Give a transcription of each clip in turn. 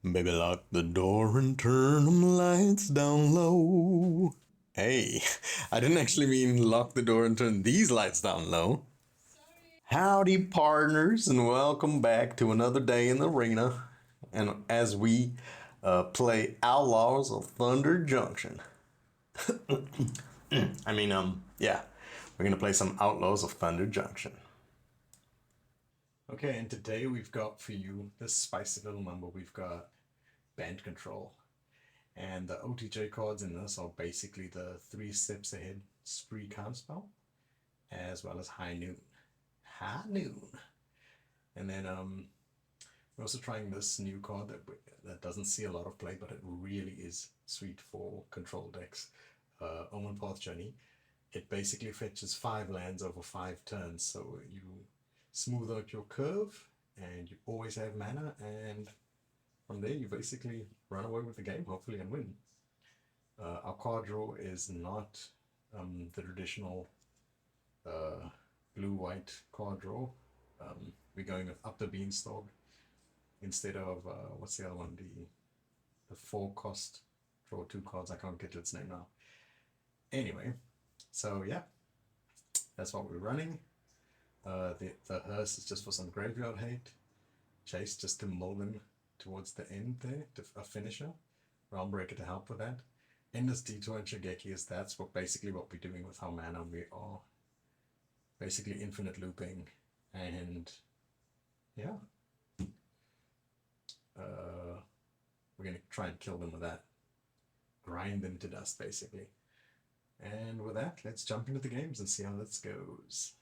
Baby, lock the door and turn them lights down low. Hey, I didn't actually mean lock the door and turn these lights down low. Howdy, partners, and welcome back to another day in the arena. And as we play Outlaws of Thunder Junction. Yeah, we're gonna play some Outlaws of Thunder Junction. Okay, and today we've got for you this spicy little number. We've got Bant control. And the OTJ cards in this are basically the 3 steps ahead spree counterspell, as well as high noon. High noon. And then we're also trying this new card that doesn't see a lot of play, but it really is sweet for control decks. Omen Path Journey. It basically fetches 5 lands over 5 turns, so you smooth out your curve, and you always have mana, and from there you basically run away with the game, hopefully, and win. Our card draw is not the traditional blue-white card draw. We're going with Up the Beanstalk instead of, what's the other one? The 4-cost draw 2 cards. I can't get to its name now. Anyway, so yeah, that's what we're running. The hearse is just for some graveyard hate. Chase just to mull them towards the end there, to a finisher. Realmbreaker to help with that. Endless Detour and Shigeki is that's basically what we're doing with our mana. We are basically infinite looping, and yeah, we're gonna try and kill them with that. Grind them to dust, basically. And with that, let's jump into the games and see how this goes.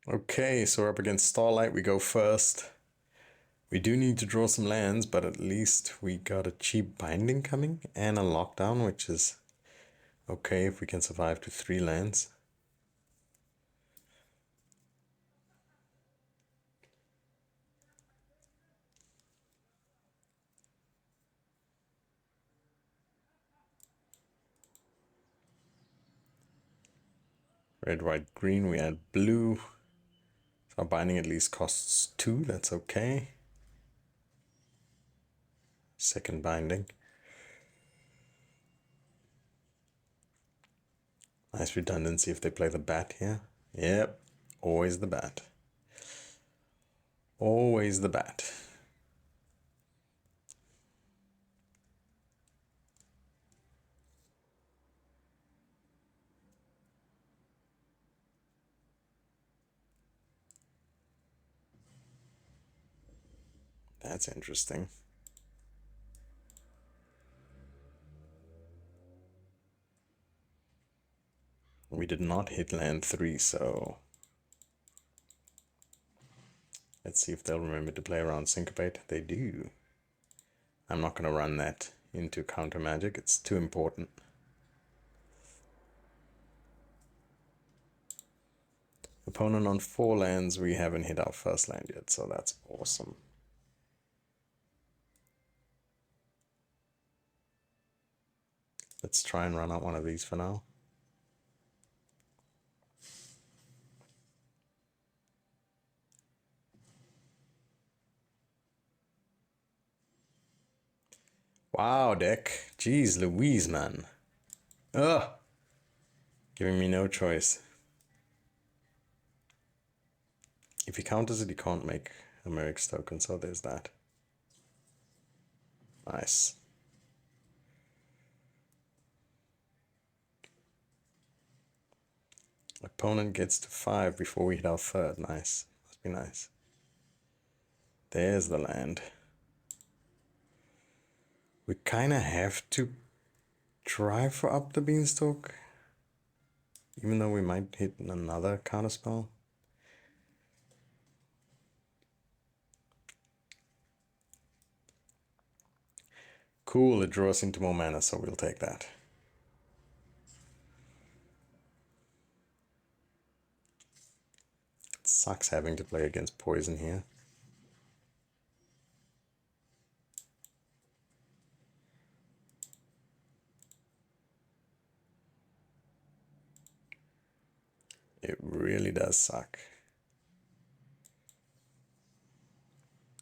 Okay, so we're up against Starlight. We go first. We do need to draw some lands, but at least we got a cheap binding coming and a lockdown, which is okay if we can survive to 3 lands. Red, white, green, we add blue. So our binding at least costs 2, that's okay. Second binding. Nice redundancy if they play the bat here. Yep, always the bat. Always the bat. That's interesting. We did not hit land 3, so let's see if they'll remember to play around Syncopate. They do. I'm not going to run that into counter magic, it's too important. Opponent on 4 lands, we haven't hit our first land yet, so that's awesome. Let's try and run out one of these for now. Wow, deck. Jeez Louise, man. Ugh. Giving me no choice. If he counters it, he can't make a Merrick's token, so there's that. Nice. Opponent gets to 5 before we hit our third. Nice. Must be nice. There's the land. We kind of have to try for Up the Beanstalk, even though we might hit another counterspell. Cool, it draws into more mana, so we'll take that. sucks having to play against poison here. It really does suck.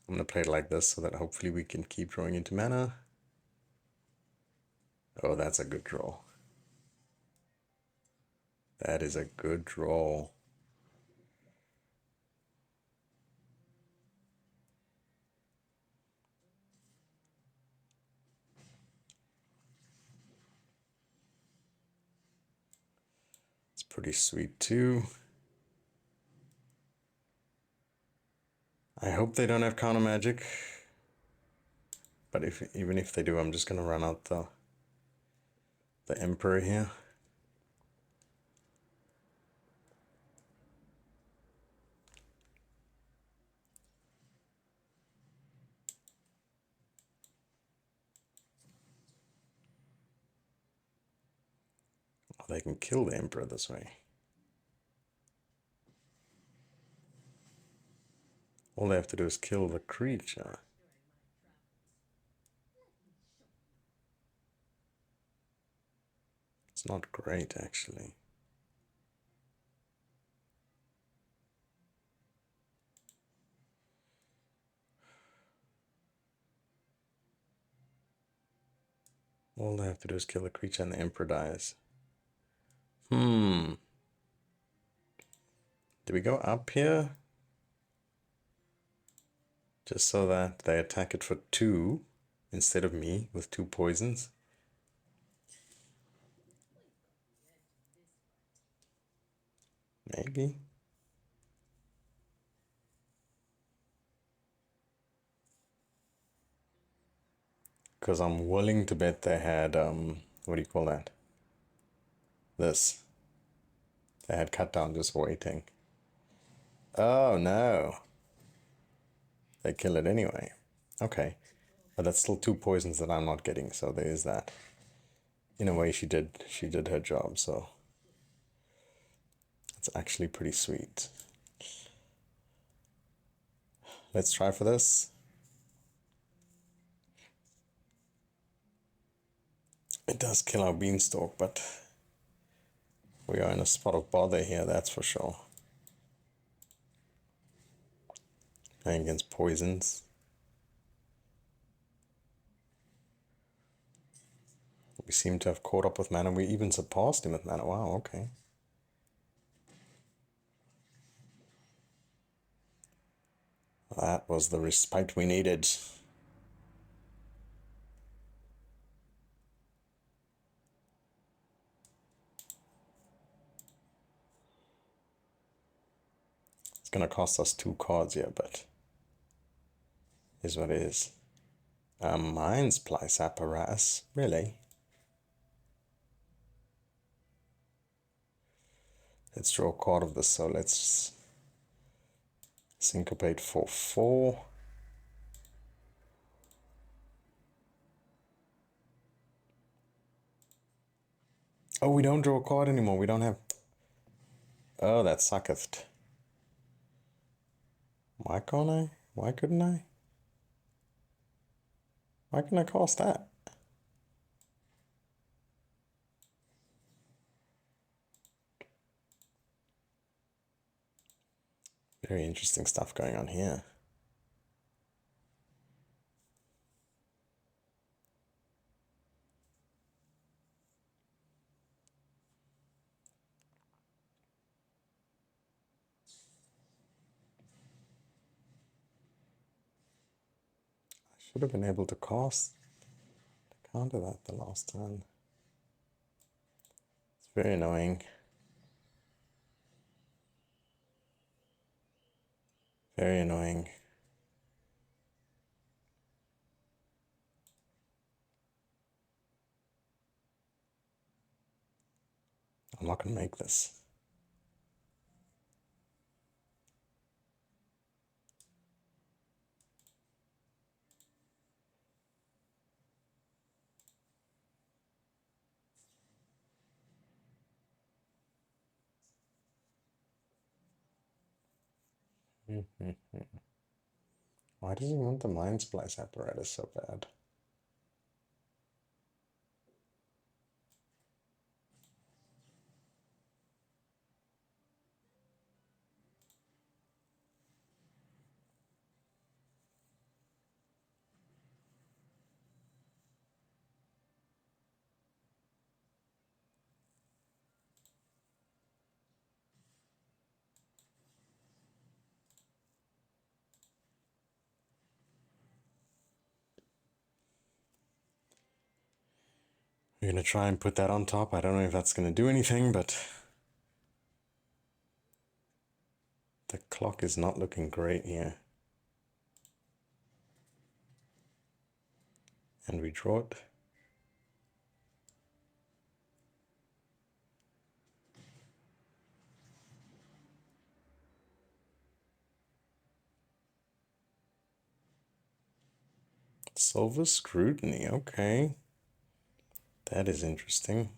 I'm going to play it like this so that hopefully we can keep drawing into mana. Oh, that's a good draw. That is a good draw. It's pretty sweet too. I hope they don't have counter magic. But even if they do, I'm just going to run out the Emperor here. Oh, they can kill the Emperor this way. All they have to do is kill the creature. It's not great, actually. All they have to do is kill the creature and the Emperor dies. Do we go up here? Just so that they attack it for 2 instead of me with 2 poisons. Maybe. Because I'm willing to bet they had, what do you call that? This. They had cut down just waiting. Oh no. They kill it anyway. Okay. But that's still 2 poisons that I'm not getting, so there is that. In a way she did her job, so it's actually pretty sweet. Let's try for this. It does kill our beanstalk, but we are in a spot of bother here, that's for sure. Playing against poisons. We seem to have caught up with mana. We even surpassed him with mana. Wow, okay. That was the respite we needed. It's gonna cost us 2 cards here, but is what it is. Mind Splice Apparatus, really? Let's draw a card of this, so let's syncopate for 4. Oh, we don't draw a card anymore. We don't have... Oh, that sucketh. Why can't I? Why couldn't I? Why can I cast that? Very interesting stuff going on here. Should have been able to counter that the last time. It's very annoying. Very annoying. I'm not going to make this. Why does he want the mind splice apparatus so bad? We're gonna try and put that on top. I don't know if that's gonna do anything, but the clock is not looking great here. And we draw it. Silver scrutiny, okay. That is interesting.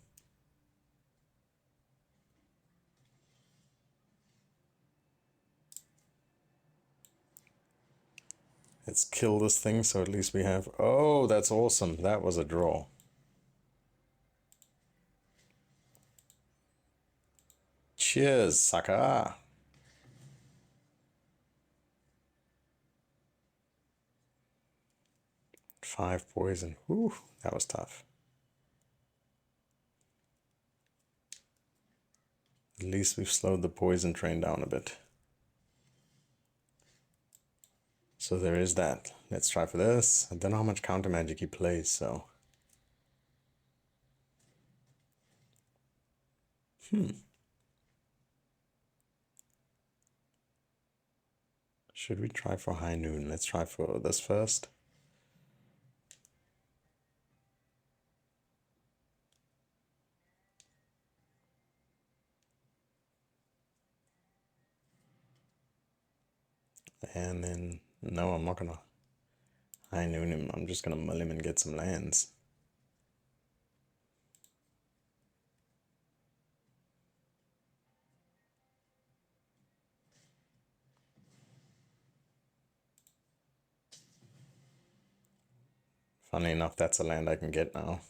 Let's kill this thing so at least we have... Oh, that's awesome. That was a draw. Cheers, sucker. Five poison. Whew, that was tough. At least we've slowed the poison train down a bit. So there is that. Let's try for this. I don't know how much counter magic he plays, so... Should we try for high noon? Let's try for this first. And then, no, I'm not gonna high noon him. I'm just gonna mill him and get some lands. Funny enough, that's a land I can get now.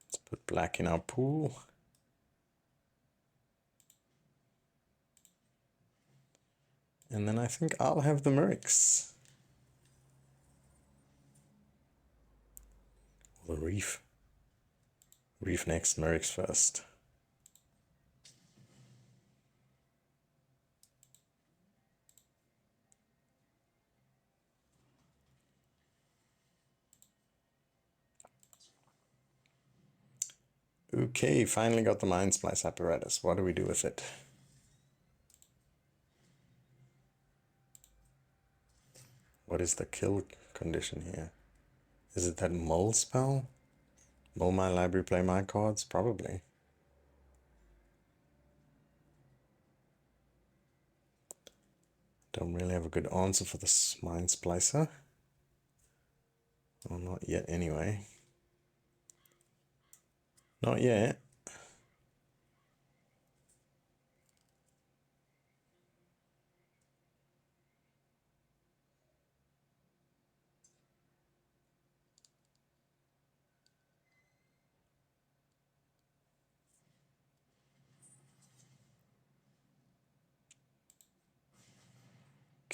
Let's put black in our pool. And then I think I'll have the Mercs. The Reef. Reef next, Mercs first. Okay, finally got the Mind Splice apparatus. What do we do with it? What is the kill condition here? Is it that mull spell? Mull my library, play my cards? Probably. Don't really have a good answer for this Mind Splicer. Well, not yet anyway. Not yet.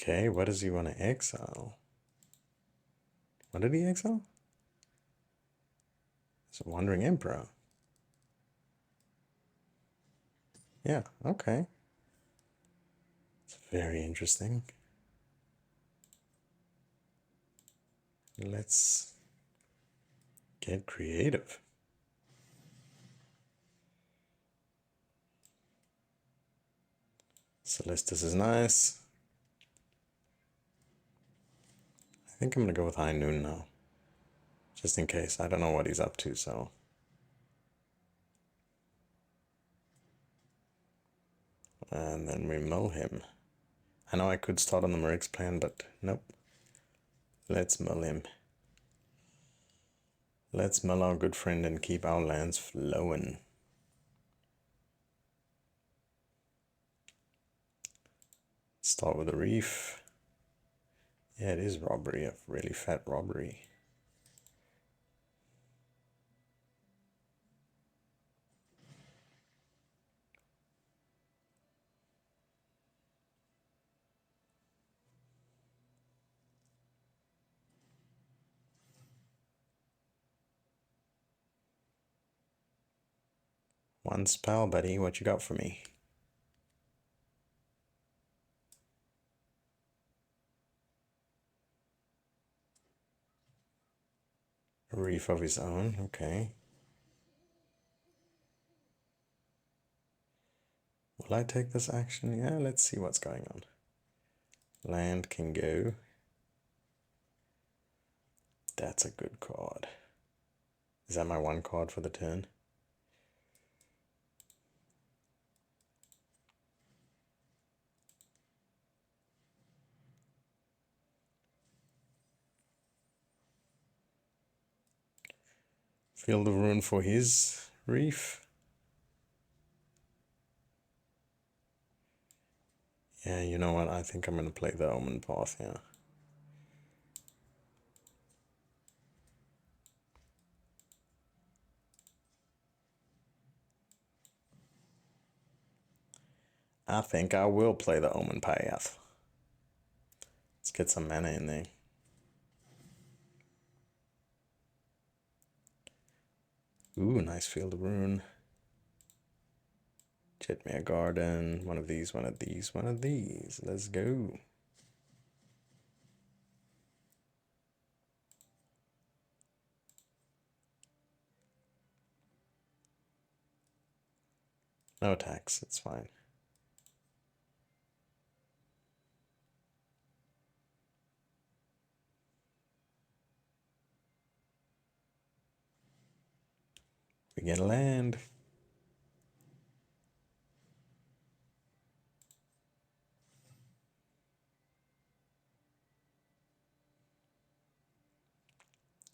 Okay, what does he want to exile? What did he exile? It's a Wandering Emperor. Yeah, okay. It's very interesting. Let's get creative. Celestis is nice. I think I'm gonna go with High Noon now. Just in case. I don't know what he's up to, so And then we mill him. I know I could start on the Meric's plan, but nope. Let's mill him. Let's mill our good friend and keep our lands flowing. Start with a reef. Yeah, it is robbery, a really fat robbery. One spell, buddy. What you got for me? A reef of his own. Okay. Will I take this action? Yeah, let's see what's going on. Land can go. That's a good card. Is that my one card for the turn? Field of Ruin for his reef. Yeah, you know what? I think I'm going to play the Omen Path, yeah. I think I will play the Omen Path. Let's get some mana in there. Ooh, nice Field of Ruin. Jetmere Garden. One of these, one of these, one of these. Let's go. No attacks, it's fine. We get land.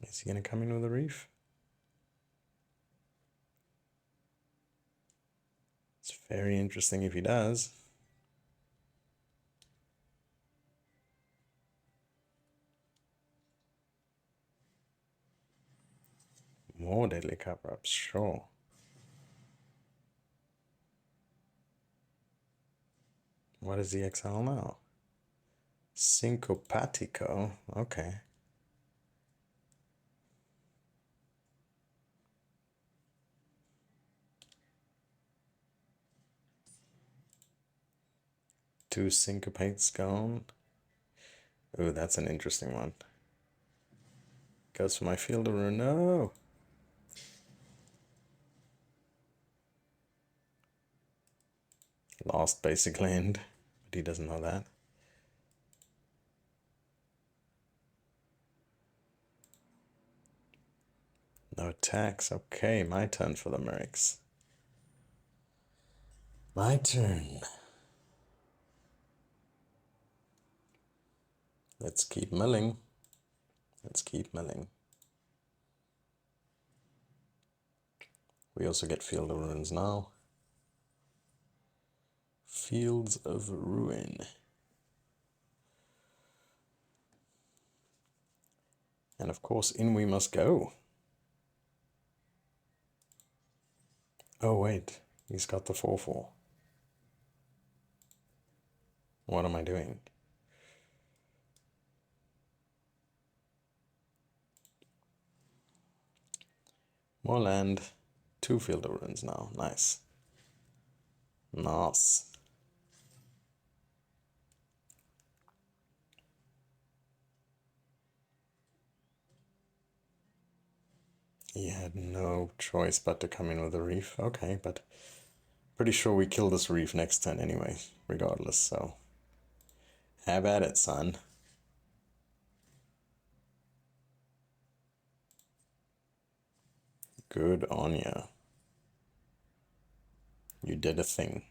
Is he going to come in with a reef? It's very interesting if he does. More deadly cover-ups, sure. What is the exile now? Syncopatico. Okay. Two syncopates gone. Ooh, that's an interesting one. Goes for my Field of Ruin. No! Lost basic land, but he doesn't know that. No attacks. Okay, my turn for the Mercs. My turn. Let's keep milling. Let's keep milling. We also get Field of Ruins now. Fields of Ruin. And of course, in we must go. Oh wait, he's got the 4/4. What am I doing? More land. 2 Field of Ruins now. Nice. Nice. He had no choice but to come in with a reef. Okay, but pretty sure we kill this reef next turn anyway, regardless, so have at it, son. Good on ya. You did a thing.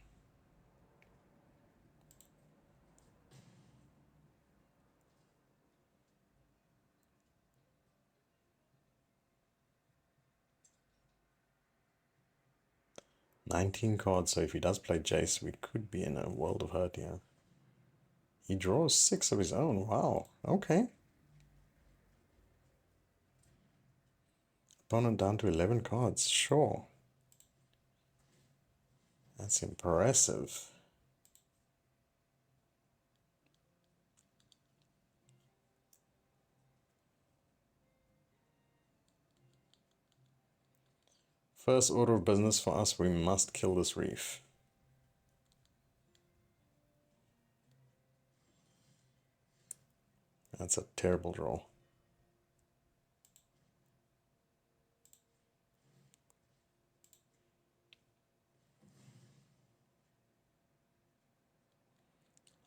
19 cards, so if he does play Jace, we could be in a world of hurt here. He draws 6 of his own. Wow, okay. Opponent down to 11 cards, sure. That's impressive. First order of business for us, we must kill this reef. That's a terrible draw.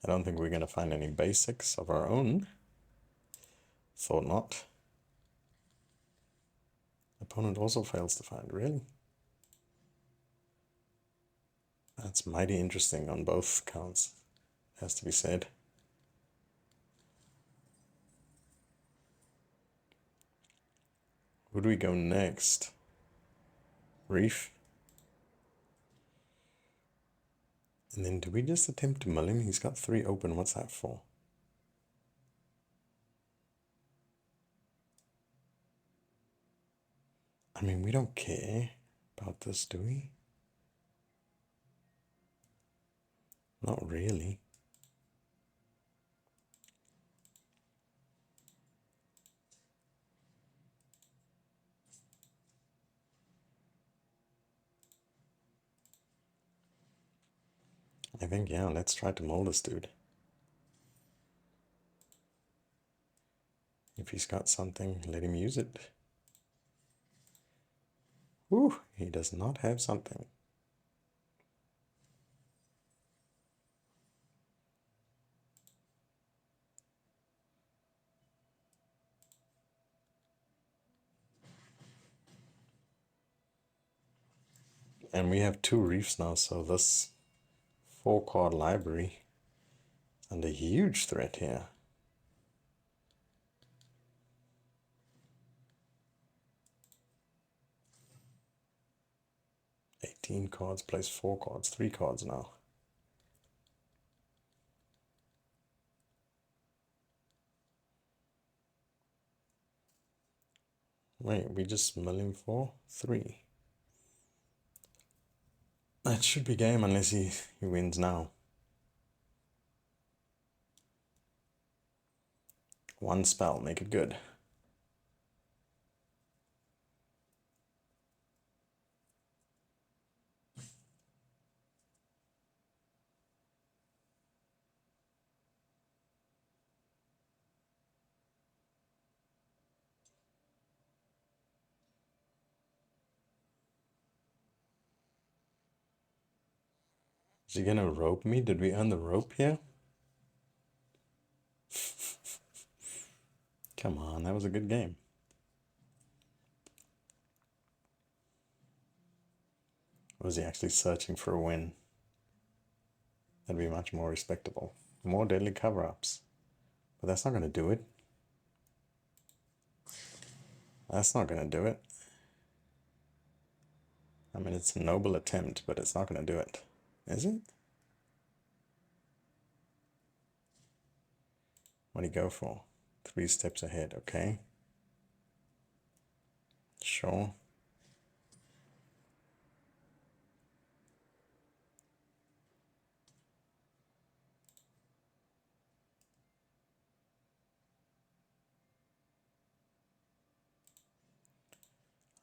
I don't think we're going to find any basics of our own. Thought not. Opponent also fails to find, really? That's mighty interesting on both counts, has to be said. Who do we go next? Reef? And then do we just attempt to mill him? He's got 3 open, what's that for? I mean, we don't care about this, do we? Not really. I think, yeah, let's try to mold this dude. If he's got something, let him use it. Whew, he does not have something. And we have 2 reefs now, so this 4-card library is under huge threat here. Eighteen cards plays 4 cards, 3 cards now. Wait, we just mill him for 3. That should be game unless he wins now. 1 spell, make it good. Is he gonna rope me? Did we earn the rope here? Come on, that was a good game. Or was he actually searching for a win? That'd be much more respectable. More deadly cover-ups. But that's not gonna do it. That's not gonna do it. I mean, it's a noble attempt, but it's not gonna do it. Is it? What do you go for? 3 steps ahead, okay. Sure.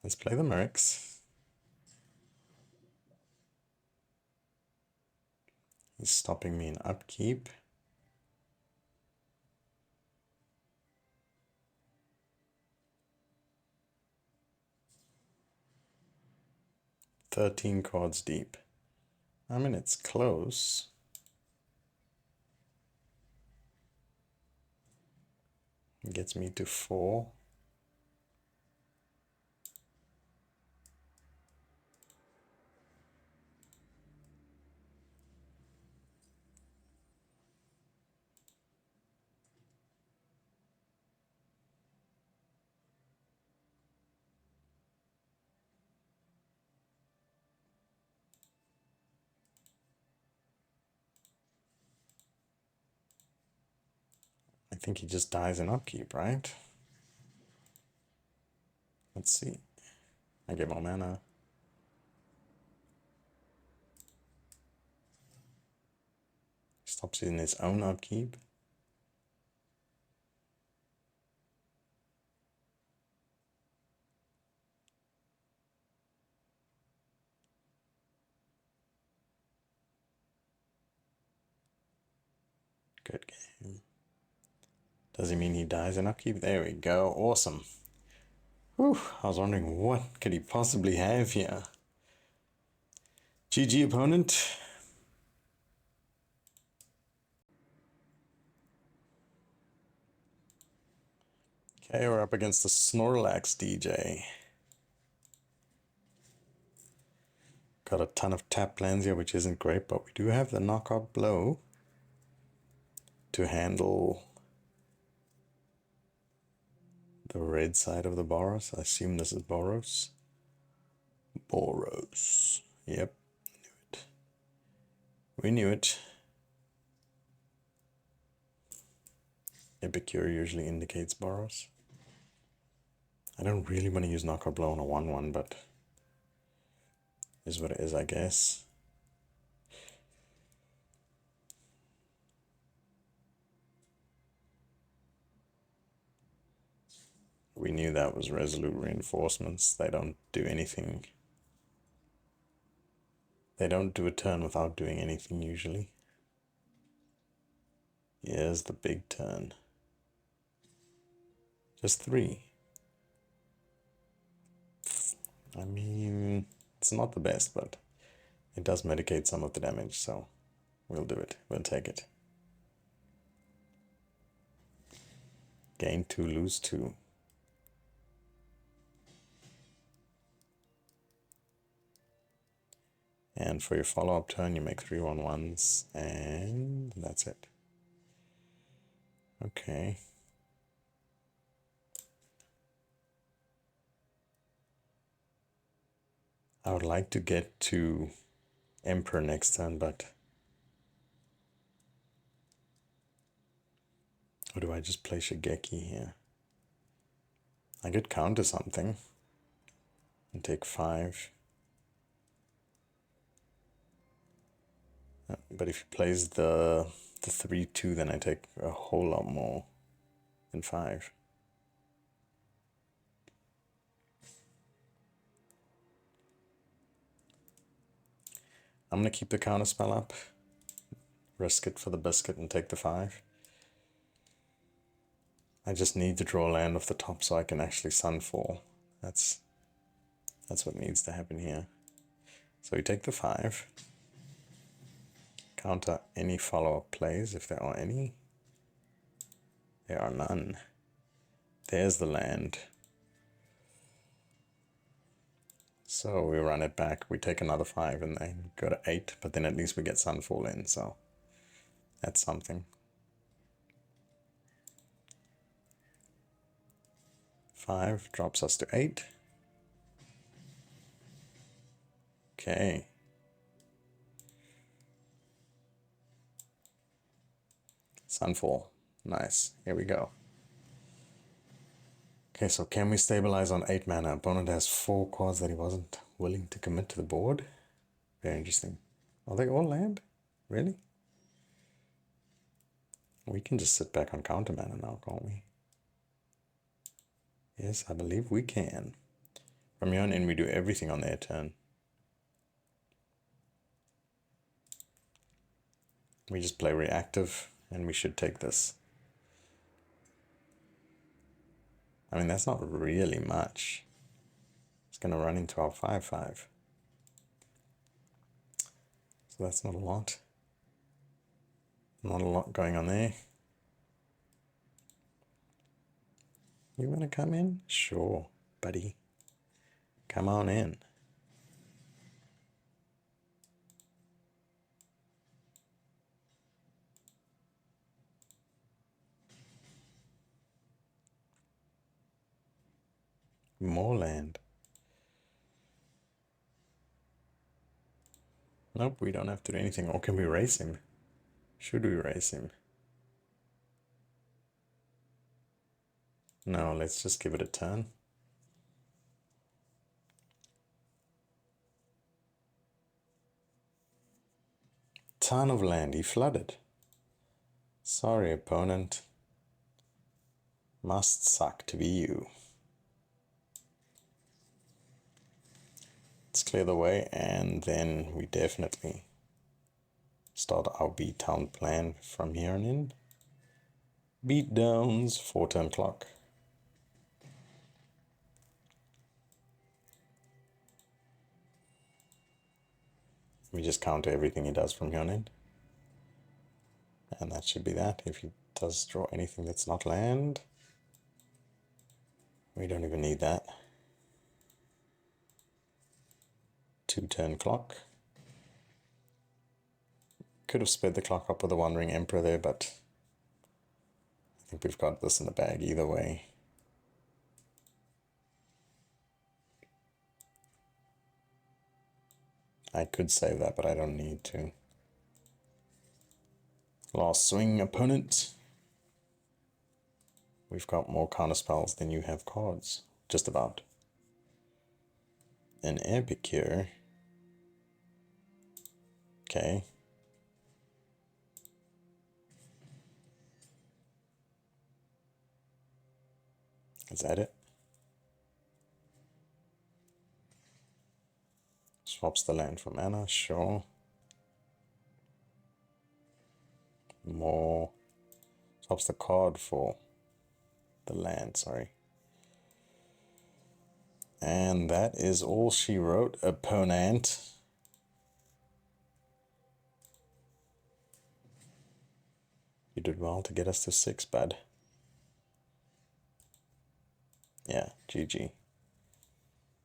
Let's play the Mercs. He's stopping me in upkeep. "13 cards deep." I mean, it's close. It gets me to 4. think he just dies in upkeep, right? Let's see. I get more mana. Stops in his own upkeep. Good game. Does he mean he dies in upkeep? There we go. Awesome. Whew, I was wondering what could he possibly have here. GG opponent. Okay, we're up against the Snorlax DJ. Got a ton of tap lands here, which isn't great, but we do have the knockout blow to handle the red side of the Boros. I assume this is Boros. Boros. Yep, knew it. We knew it. Epicure usually indicates Boros. I don't really want to use knockout blow on a 1-1, but is what it is, I guess. We knew that was Resolute Reinforcements. They don't do anything. They don't do a turn without doing anything usually. Here's the big turn. Just 3. I mean, it's not the best, but it does mitigate some of the damage, so we'll do it. We'll take it. Gain 2, lose 2. And for your follow-up turn, you make 3/1/1s, and that's it. Okay. I would like to get to Emperor next turn, but... Or do I just play Shigeki here? I could counter something and take 5. But if he plays the 3/2, then I take a whole lot more than 5. I'm gonna keep the counter spell up, risk it for the biscuit, and take the 5. I just need to draw land off the top so I can actually Sunfall. That's what needs to happen here. So we take the 5. Counter any follow-up plays if there are any. There are none. There's the land. So we run it back, we take another 5 and then go to 8, but then at least we get Sunfall in, so that's something. 5 drops us to 8. Okay. Sunfall. Nice. Here we go. Okay, so can we stabilize on 8 mana? Opponent has 4 cards that he wasn't willing to commit to the board. Very interesting. Are they all land? Really? We can just sit back on counter mana now, can't we? Yes, I believe we can. From here on in, we do everything on their turn. We just play reactive, and we should take this. I mean, that's not really much. It's going to run into our 5/5. So that's not a lot. Not a lot going on there. You want to come in? Sure, buddy. Come on in. More land. Nope, we don't have to do anything. Or can we race him? Should we race him? No, let's just give it a turn. Ton of land, he flooded. Sorry, opponent. Must suck to be you. Let's clear the way, and then we definitely start our beat town plan from here on in. Beat downs, 4-turn clock. We just counter everything he does from here on in. And that should be that. If he does draw anything that's not land, we don't even need that. 2-turn clock. Could have sped the clock up with the Wandering Emperor there, but I think we've got this in the bag either way. I could save that, but I don't need to. Last swing, opponent. We've got more counter spells than you have cards. Just about. An Epicure. Okay. Is that it? Swaps the land for mana, sure. More. Swaps the card for the land, sorry. And that is all she wrote, opponent. You did well to get us to 6, bud. Yeah, GG.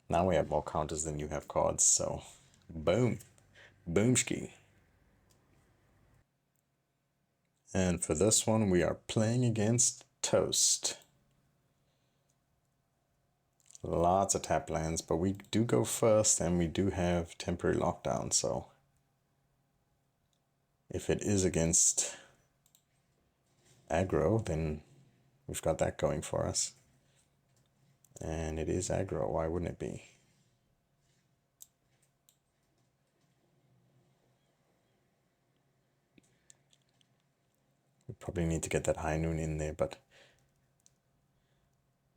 Now we have more counters than you have cards, so boom. Boomski. And for this one, we are playing against Toast. Lots of tap lands, but we do go first, and we do have temporary lockdown, so if it is against aggro, then we've got that going for us. And it is aggro, why wouldn't it be? We probably need to get that High Noon in there, but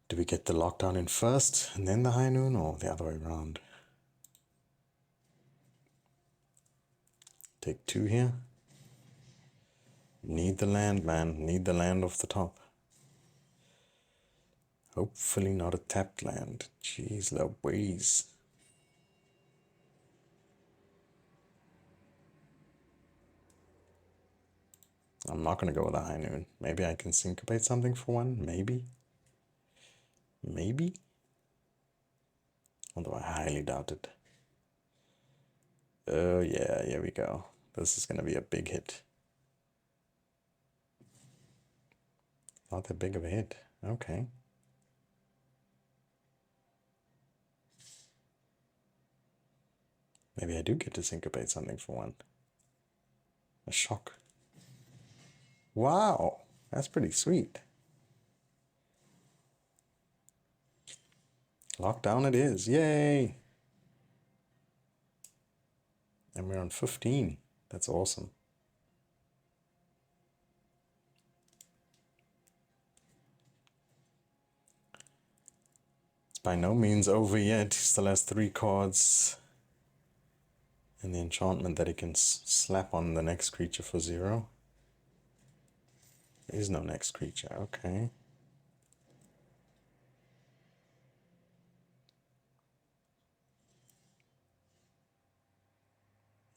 do we get the lockdown in first and then the High Noon, or the other way around? Take 2 here. Need the land, man. Need the land off the top. Hopefully not a tapped land. Jeez Louise. I'm not going to go with a High Noon. Maybe I can syncopate something for one. Maybe. Maybe. Although I highly doubt it. Oh yeah, here we go. This is going to be a big hit. Not that big of a hit. Okay. Maybe I do get to syncopate something for one. A shock. Wow, that's pretty sweet. Lockdown it is. Yay! And we're on 15. That's awesome. It's by no means over yet. He still has 3 cards. And the enchantment that he can slap on the next creature for 0. There is no next creature. Okay.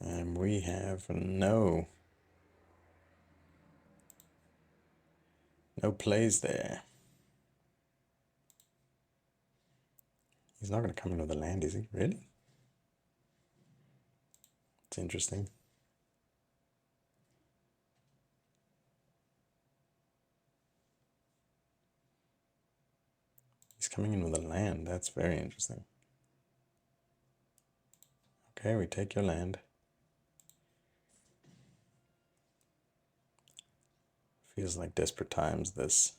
And we have no plays there. He's not going to come in with a land, is he? Really? It's interesting. He's coming in with a land. That's very interesting. Okay, we take your land. Feels like desperate times, this.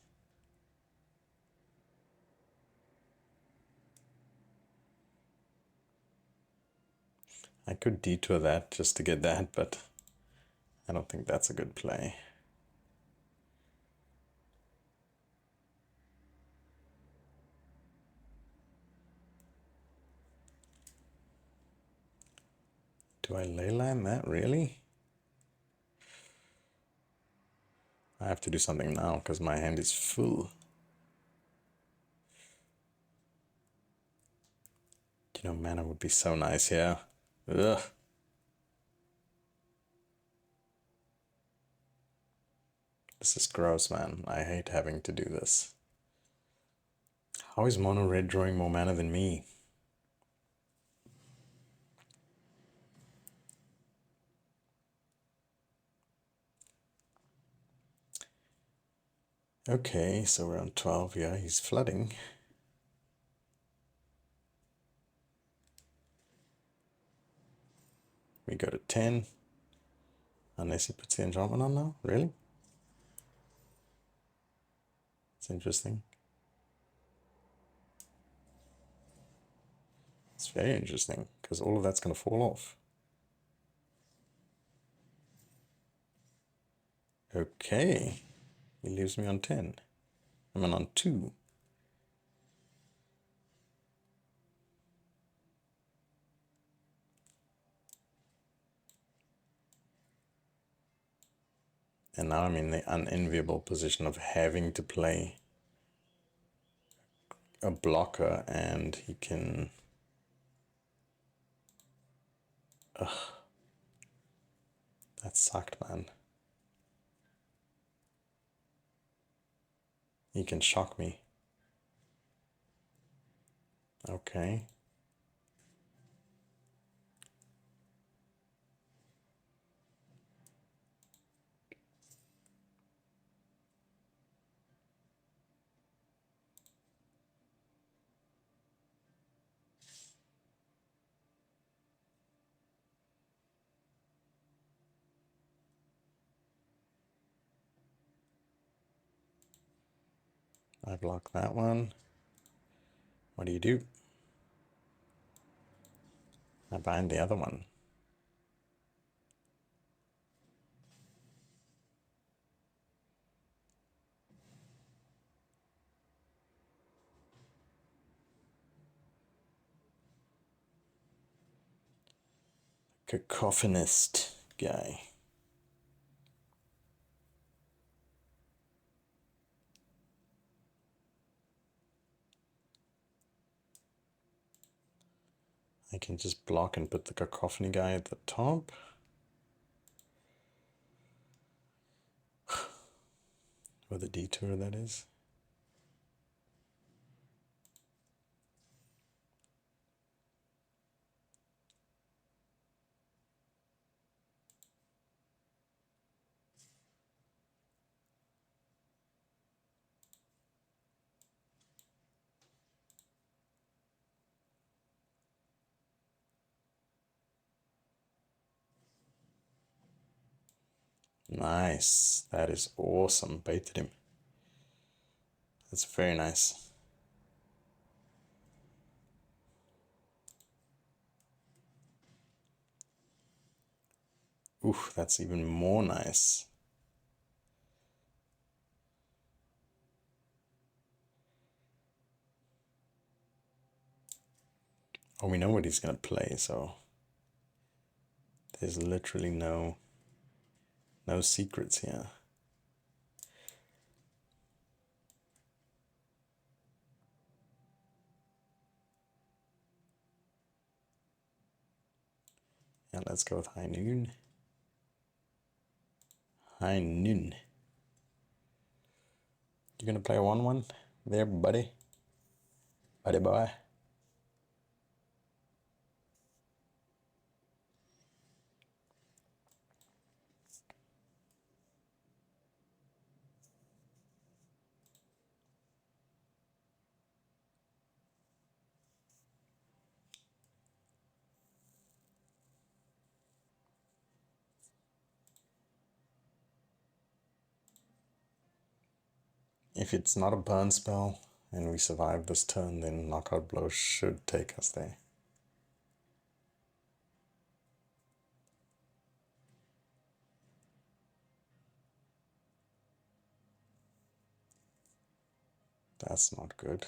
I could detour that just to get that, but I don't think that's a good play. Do I leyline that, really? I have to do something now because my hand is full. You know, mana would be so nice here. Ugh. This is gross, man. I hate having to do this. How is mono red drawing more mana than me? Okay, so we're on 12. Yeah, he's flooding. We go to 10. Unless he puts the enchantment on now? Really? It's interesting. It's very interesting, because all of that's going to fall off. Okay. He leaves me on 10. I'm on 2. And now I'm in the unenviable position of having to play a blocker, and he can... Ugh. That sucked, man. He can shock me. Okay. I block that one. What do you do? I bind the other one. Cacophonist guy. I can just block and put the cacophony guy at the top. With a detour, that is. Nice. That is awesome. Baited him. That's very nice. Oof, that's even more nice. Oh, we know what he's going to play, so there's literally no secrets here. Yeah, let's go with High Noon. High Noon. You gonna play a 1-1 there, buddy? Buddy boy. If it's not a burn spell and we survive this turn, then Knockout Blow should take us there. That's not good.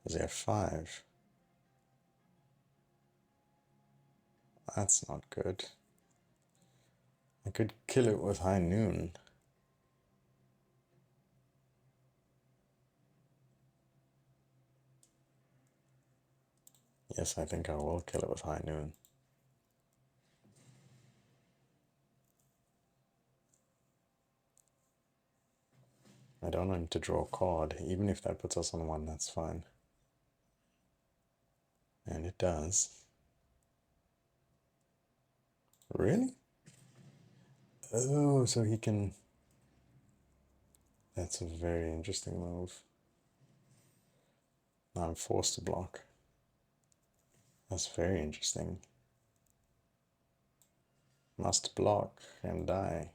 Does he have 5? That's not good. I could kill it with High Noon. Yes, I think I will kill it with High Noon. I don't want to draw a card. Even if that puts us on 1, that's fine. And it does. Really? Oh, so he can... That's a very interesting move. Now I'm forced to block. That's very interesting. Must block and die.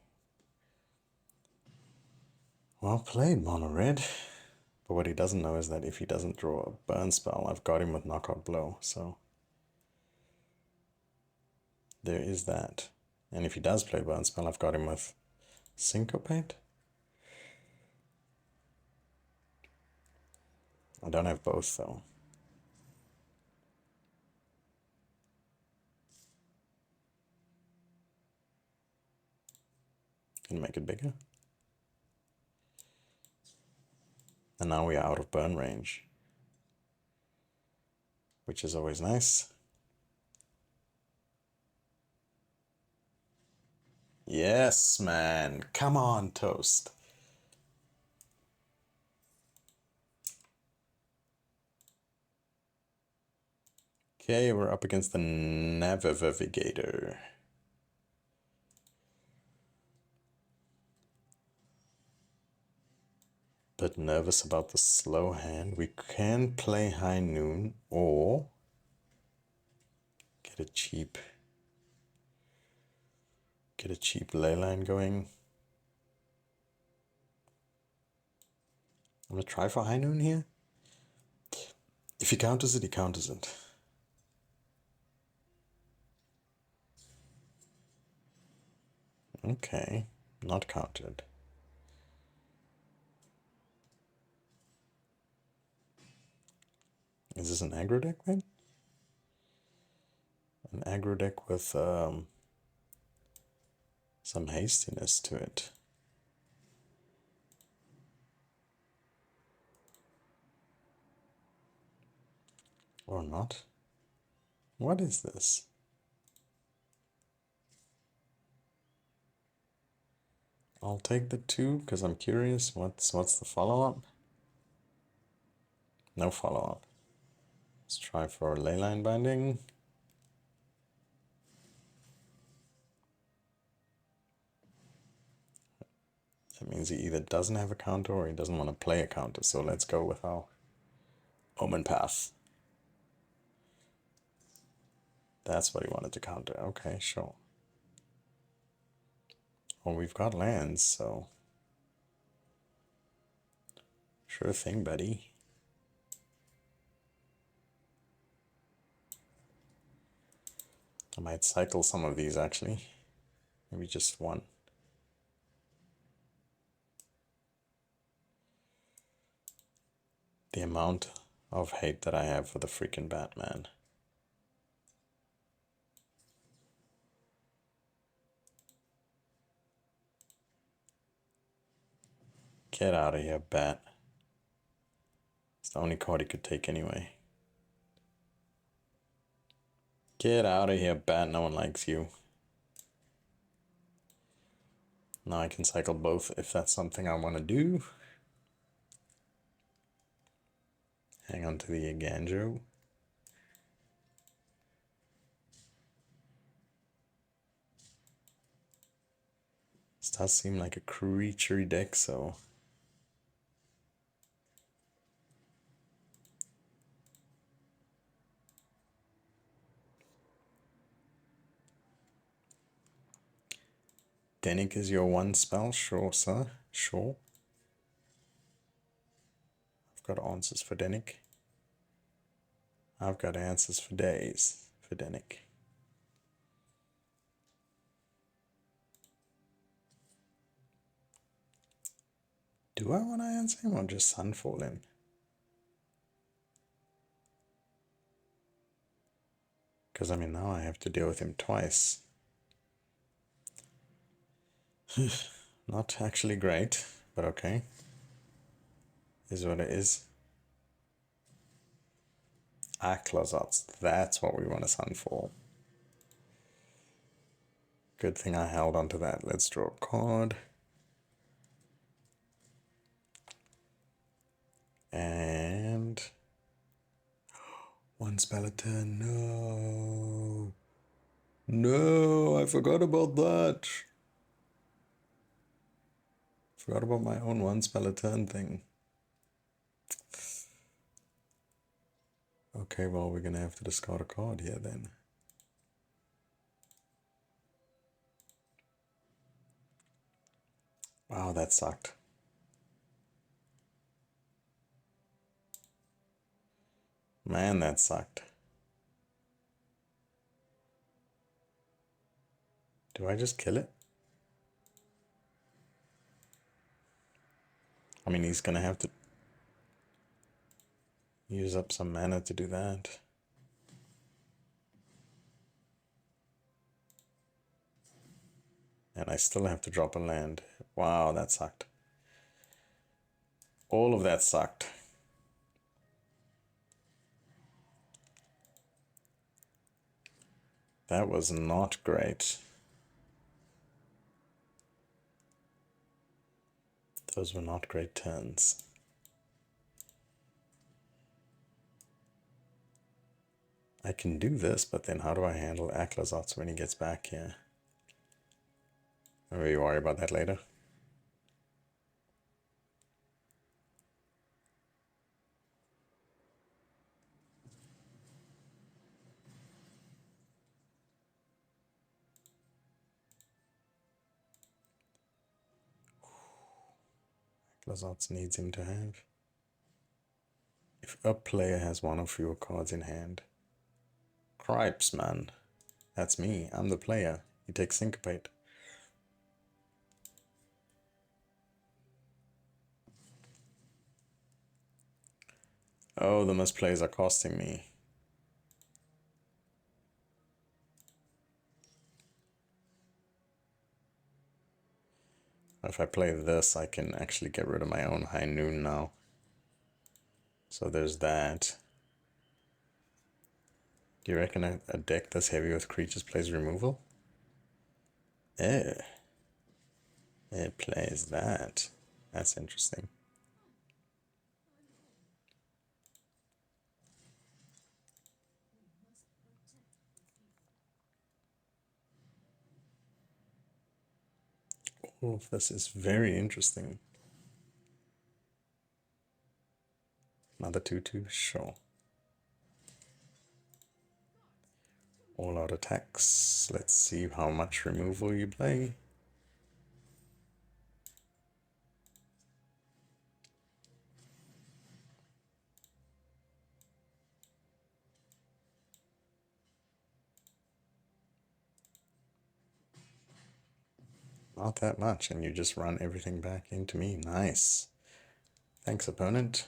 Well played, Mono Red. But what he doesn't know is that if he doesn't draw a burn spell, I've got him with Knockout Blow, so... There is that. And if he does play burn spell, I've got him with Syncopate? I don't have both, though. Can make it bigger. And now we are out of burn range, which is always nice. Yes, man. Come on, Toast. Okay, we're up against the Navigator. Bit nervous about the slow hand. We can play High Noon or get a cheap ley line going. I'm gonna try for High Noon here. If he counters it, he counters it. Okay, not countered. Is this an aggro deck then? An aggro deck with some hastiness to it. Or not. What is this? I'll take the 2 because I'm curious. What's the follow-up? No follow-up. Let's try for Leyline Binding. That means he either doesn't have a counter or he doesn't want to play a counter. So let's go with our Omen Path. That's what he wanted to counter. Okay, sure. Well, we've got lands, so... Sure thing, buddy. I might cycle some of these, actually. Maybe just one. The amount of hate that I have for the freaking Batman. Get out of here, Bat. It's the only card he could take anyway. Get out of here, Bat. No one likes you. Now I can cycle both if that's something I want to do. Hang on to the Ganjo. This does seem like a creaturey deck, so... Denik is your 1 spell? Sure, sir. Sure. I've got answers for Denik. I've got answers for days for Denik. Do I want to answer him or just Sunfall him? Because, I mean, now I have to deal with him twice. Not actually great, but okay. Is what it is. Aclazots, that's what we want to Sunfall. Good thing I held onto that. Let's draw a card. And... one spell a turn. No. No, I forgot about that. Forgot about my own one spell a turn thing. Okay, well, we're gonna have to discard a card here then. Wow, that sucked. Man, that sucked. Do I just kill it? I mean, he's gonna have to use up some mana to do that. And I still have to drop a land. Wow, that sucked. All of that sucked. That was not great. Those were not great turns. I can do this, but then how do I handle Aclazots when he gets back here? Maybe worry about that later. Aclazots needs him to have. If a player has one or fewer cards in hand. Cripes, man. That's me. I'm the player. You take Syncopate. Oh, the misplays are costing me. If I play this, I can actually get rid of my own High Noon now. So there's that. Do you reckon a deck this heavy with creatures plays removal? Eh. It plays that. That's interesting. All of this is very interesting. Another 2/2, sure. All out attacks. Let's see how much removal you play. Not that much, and you just run everything back into me. Nice. Thanks, opponent.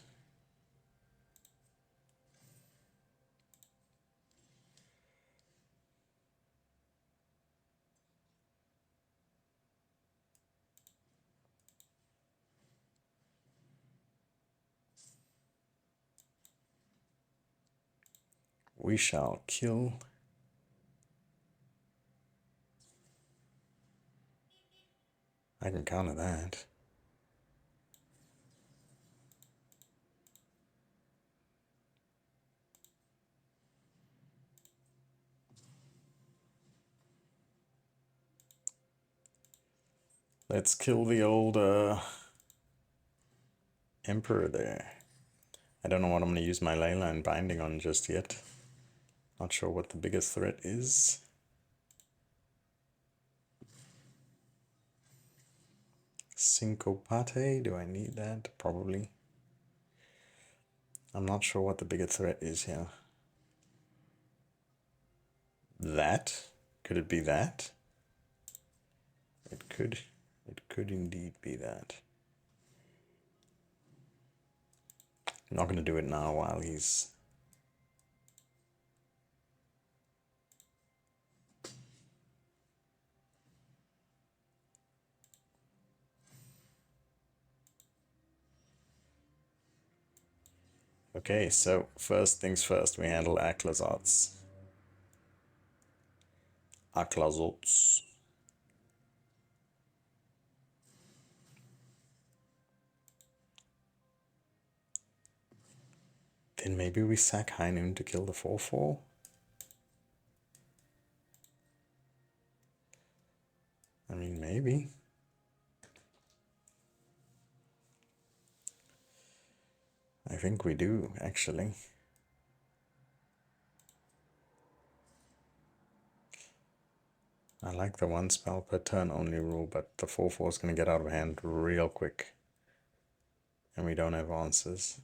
We shall kill. I can counter that. Let's kill the old Emperor there. I don't know what I'm going to use my Leyline Binding on just yet. Not sure what the biggest threat is. Syncopate, do I need that? Probably. I'm not sure what the bigger threat is here. That? Could it be that? It could indeed be that. I'm not going to do it now while he's... Okay, so first things first, we handle Aklazots. Aklazots. Then maybe we sack High Noon to kill the 4/4. I mean, maybe. I think we do, actually. I like the one spell per turn only rule, but the 4/4 is going to get out of hand real quick. And we don't have answers.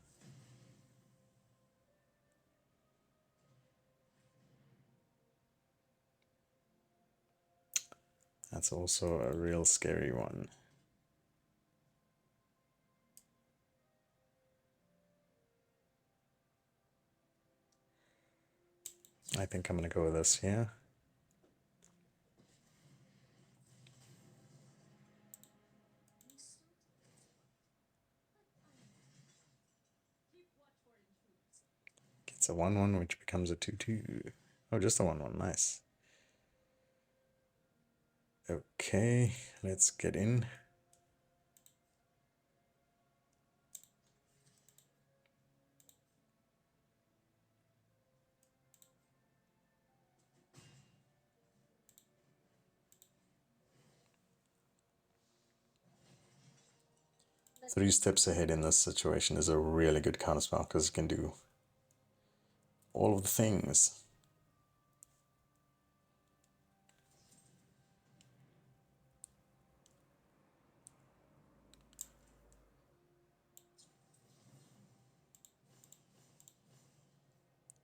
That's also a real scary one. I think I'm going to go with this here. It's a 1/1, which becomes a 2/2. Oh, just a 1/1, nice. Okay, let's get in. Three steps ahead in this situation is a really good counterspell because it can do all of the things.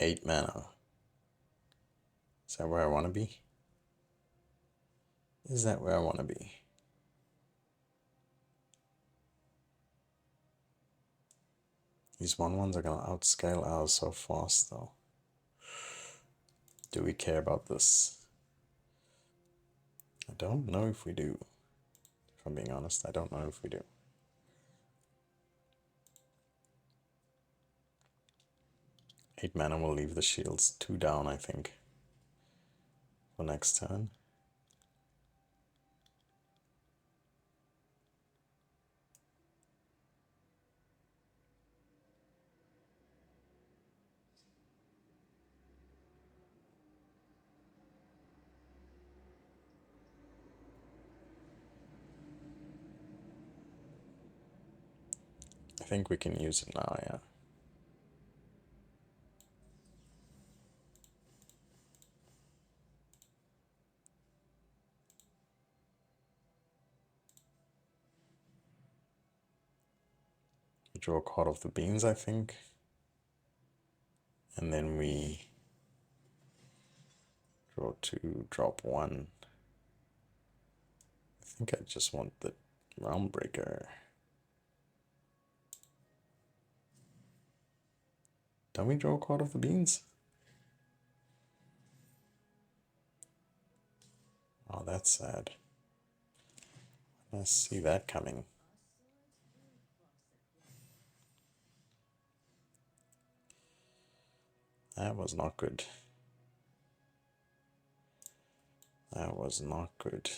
Eight mana. Is that where I want to be? Is that where I want to be? These 1/1s are going to outscale ours so fast, though. Do we care about this? I don't know if we do. If I'm being honest, I don't know if we do. Eight mana will leave the shields 2 down, I think, for next turn. I think we can use it now, yeah. We draw a card of the beans, I think. And then we draw 2, drop 1. I think I just want the Realm Breaker. Don't we draw a card of the beans? Oh, that's sad. I see that coming. That was not good. That was not good.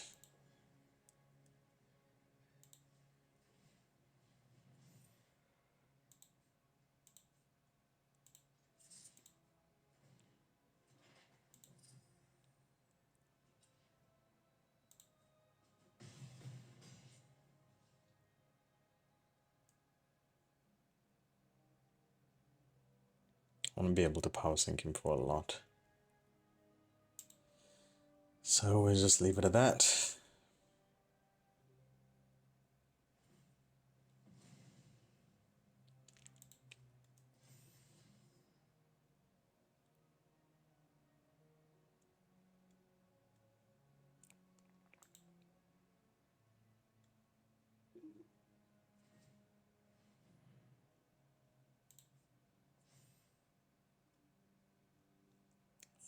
I want to be able to power sync him for a lot. So we'll just leave it at that.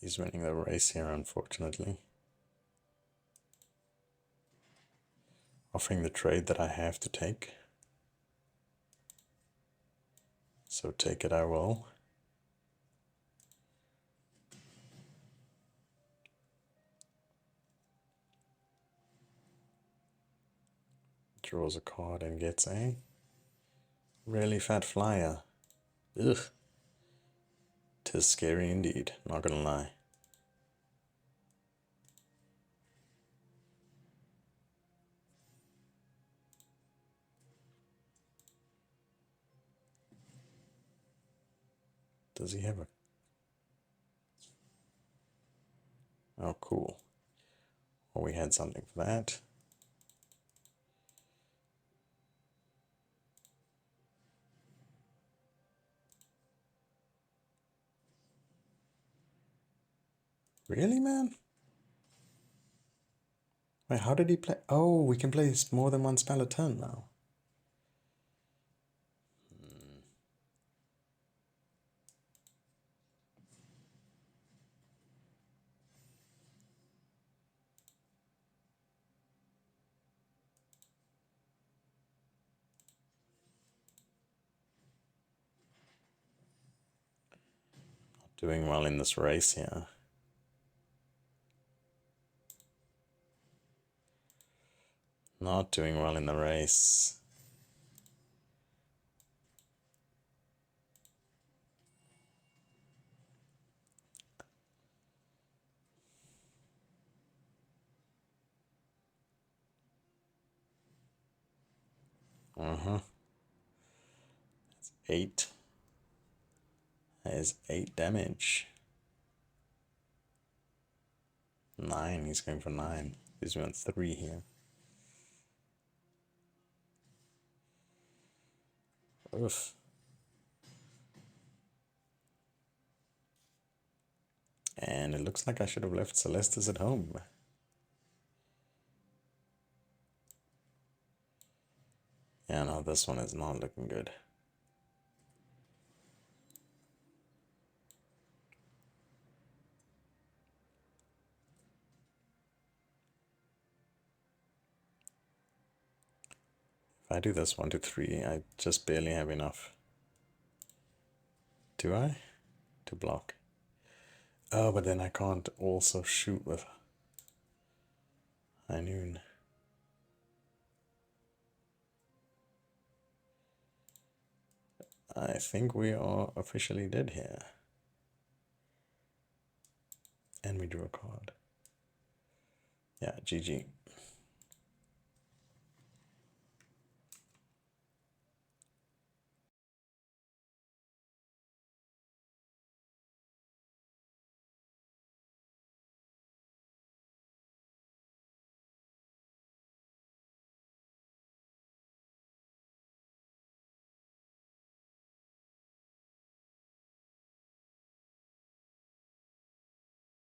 He's winning the race here, unfortunately. Offering the trade that I have to take. So take it I will. Draws a card and gets a really fat flyer. Ugh. 'Tis scary indeed, not gonna lie. Does he have a... Oh, cool. Well, we had something for that. Really, man? Wait, how did he play? Oh, we can play more than one spell a turn now. Not doing well in this race here. Not doing well in the race. That's 8. That is 8 damage. 9, he's going for 9. He's doing 3 here. Oof. And it looks like I should have left Celestis at home. Yeah, no, this one is not looking good. If I do this 1 to 3, I just barely have enough. Do I? To block. Oh, but then I can't also shoot with High Noon. I think we are officially dead here. And we drew a card. Yeah, GG.